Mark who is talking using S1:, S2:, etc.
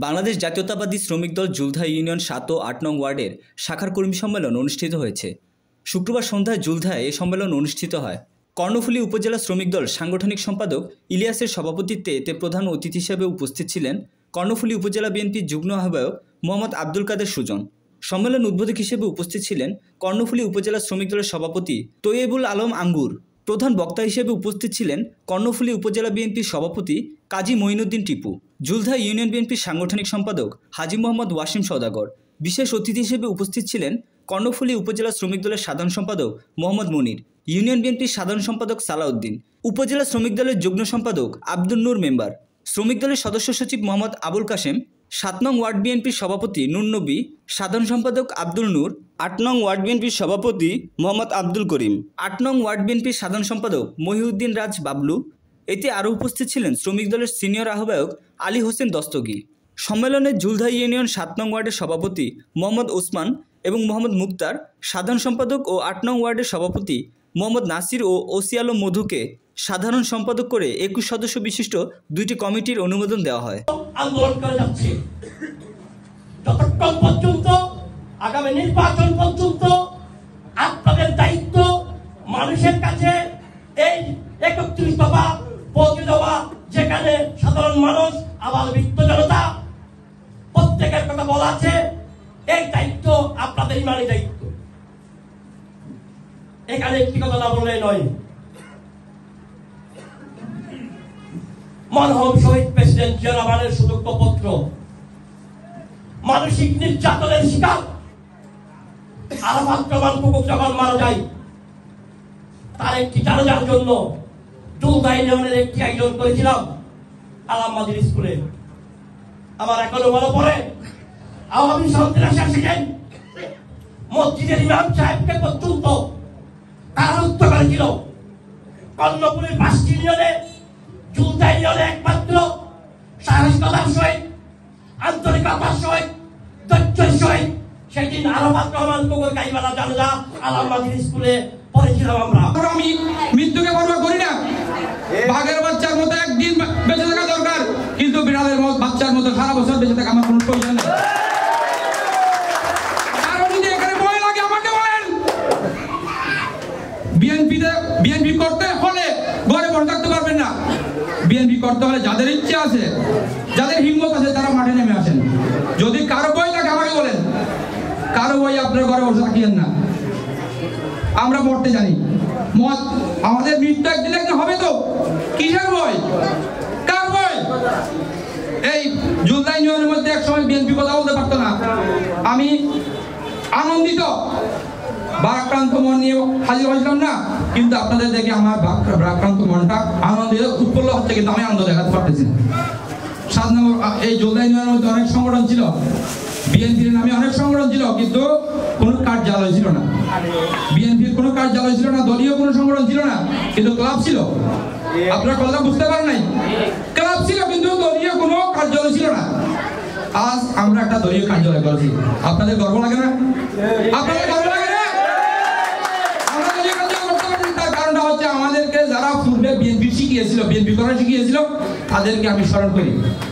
S1: বাংলাদেশ জাতীয়তাবাদী শ্রমিক দল জুলধা ইউনিয়ন ৭ ও ৮ নং ওয়ার্ডের শাখার কর্মী সম্মেলন অনুষ্ঠিত হয়েছে। শুক্রবার সন্ধ্যায় জুলধায় এ সম্মেলন অনুষ্ঠিত হয়। কর্ণফুলী উপজেলা শ্রমিক দল সাংগঠনিক সম্পাদক ইলিয়াসের সভাপতিত্বে এতে প্রধান অতিথি হিসেবে উপস্থিত ছিলেন কর্ণফুলী উপজেলা বিএনপির যুগ্ম আহ্বায়ক মোহাম্মদ আব্দুল কাদের সুজন। সম্মেলন উদ্বোধক হিসেবে উপস্থিত ছিলেন কর্ণফুলী উপজেলা শ্রমিক দলের সভাপতি তৈয়বুল আলম আঙ্গুর। প্রধান বক্তা হিসেবে উপস্থিত ছিলেন কর্ণফুলী উপজেলা বিএনপির সভাপতি কাজী মঈনুদ্দিন টিপু, জুলধা ইউনিয়ন বিএনপির সাংগঠনিক সম্পাদক হাজী মোহাম্মদ ওয়াসিম সওদাগর। বিশেষ অতিথি হিসেবে উপস্থিত ছিলেন কর্ণফুলী উপজেলা শ্রমিক দলের সাধারণ সম্পাদক মোহাম্মদ মনির, ইউনিয়ন বিএনপির সাধারণ সম্পাদক সালাউদ্দিন, উপজেলা শ্রমিক দলের যুগ্ম সম্পাদক আব্দুল নূর মেম্বার, শ্রমিক দলের সদস্য সচিব মোহাম্মদ আবুল কাশেম, ৭ নং ওয়ার্ড বিএনপির সভাপতি নূর নবী, সাধারণ সম্পাদক আব্দুল নূর, ৮ নং ওয়ার্ড বিএনপির সভাপতি মোহাম্মদ আব্দুল করিম, ৮ নং ওয়ার্ড বিএনপির সাধারণ সম্পাদক মহিউদ্দিন রাজ বাবলু। এতে আরও উপস্থিত ছিলেন শ্রমিক দলের সিনিয়র আহ্বায়ক আলী হোসেন দস্তগীর। সম্মেলনে জুলধা ইউনিয়ন ৭ নং ওয়ার্ডের সভাপতি মোহাম্মদ ওসমান এবং মোহাম্মদ মুক্তার, সাধারণ সম্পাদক ও ৮ নং ওয়ার্ডের সভাপতি মোহাম্মদ নাসির ও ওসি আলম মধুকে সাধারণ সম্পাদক করে ২১ সদস্য বিশিষ্ট ২টি কমিটির অনুমোদন দেওয়া হয়।
S2: আন্দোলন করে যাচ্ছে যতক্ষণ পর্যন্ত আগামী নির্বাচন পর্যন্ত আপনাদের দায়িত্ব মানুষের কাছে এই ৩১ দফা পৌঁছে দেওয়া, যেখানে সাধারণ মানুষ আবার বৃত্ত জনতা প্রত্যেকের কথা বলা আছে। এই দায়িত্ব আপনাদের ইমানি দায়িত্ব। এখানে একটি কথা না বললে নয়। মরহুম শহীদ প্রেসিডেন্ট জিয়া রহমানের সুযোগ্য পত্র মানসিক নির্যাতনের শিকার আরাফাত রহমান কুকুর যখন মারা যায়, তার একটি জানাজার জন্য জুলধা ইউনিয়নের একটি আয়োজন করেছিলাম আলামবাদীর স্কুলে। আমার এখনো মনে পড়ে, আওয়ামী সন্ত্রাসের শিখেন মসজিদের ইমাম সাহেবকে পর্যন্ত তারা হত্যা করেছিল। কর্ণফুলীর ৫টি ইউনিয়নে জুলধা ইউনিয়নে একমাত্র সাহসিকতার সহিত, আন্তরিকতার সহিত, ধৈর্যের সহিত সেদিন আরাফাত রহমান কুকুর গাইবালা জানাজা আলামবাদীর স্কুলে পড়েছিলাম আমরা।
S3: আমি মৃত্যুকে পরোয়া করি না। বাঘের বাচ্চার মতো একদিন বেঁচে থাকা দরকার, কিন্তু বিড়ালের বাচ্চার মতো সারা বছর বেঁচে থাকা আমার কোনো প্রয়োজন নেই। কারো যদি এখানে ভয় লাগে আমাকে বলেন। বিএনপি করতে হলে ঘরে বসে থাকতে পারবেন না। বিএনপি করতে হলে যাদের ইচ্ছা আছে, যাদের হিম্মত আছে, তারা মাঠে নেমে আসেন। যদি কারো ভয় লাগে আমাকে বলেন। কারো ভয় আপনার ঘরে বসে থাকিয়েন না। আমরা মরতে জানি, মত আমাদের মৃত্যু একদিন একদিন হবে তো। কিসের ভয়? কার ভয়? এই জুলধা ইউনিয়নের মধ্যে এক সময় বিএনপি কথা বলতে পারতো না। আমি আনন্দিত, ভারাক্রান্ত মন নিয়ে হাজির হয়েছিলাম না, কিন্তু আপনাদের দেখে আমার ভারাক্রান্ত মনটা আনন্দিত উৎফুল্ল হচ্ছে, কিন্তু আমি আনন্দ দেখাতে পারতেছি না। ৭ নম্বর এই জুলধা ইউনিয়নের মধ্যে অনেক সংগঠন ছিল, বিএনপির নামে অনেক সংগঠন ছিল, কিন্তু কোনো কার্যালয় ছিল না। বিএনপির কোনো কার্যালয় ছিল না, দলীয় কোনো সংগঠন ছিল না, কিন্তু ক্লাব ছিল। আপনারা কথা বুঝতে পারেন নাই? ক্লাব ছিল, কিন্তু দলীয় কোনো কার্যালয় ছিল না। আজ আমরা একটা দলীয় কার্যালয় করেছি। আপনাদের গর্ব লাগে না? আপনাদের গর্ব লাগে না? আমরা দলীয় কার্যালয় করতে পারছি। তার কারণটা হচ্ছে আমাদেরকে যারা পূর্বে বিএনপি শিখিয়েছিল, বিএনপি করা শিখিয়েছিল, তাদেরকে আমি স্মরণ করি।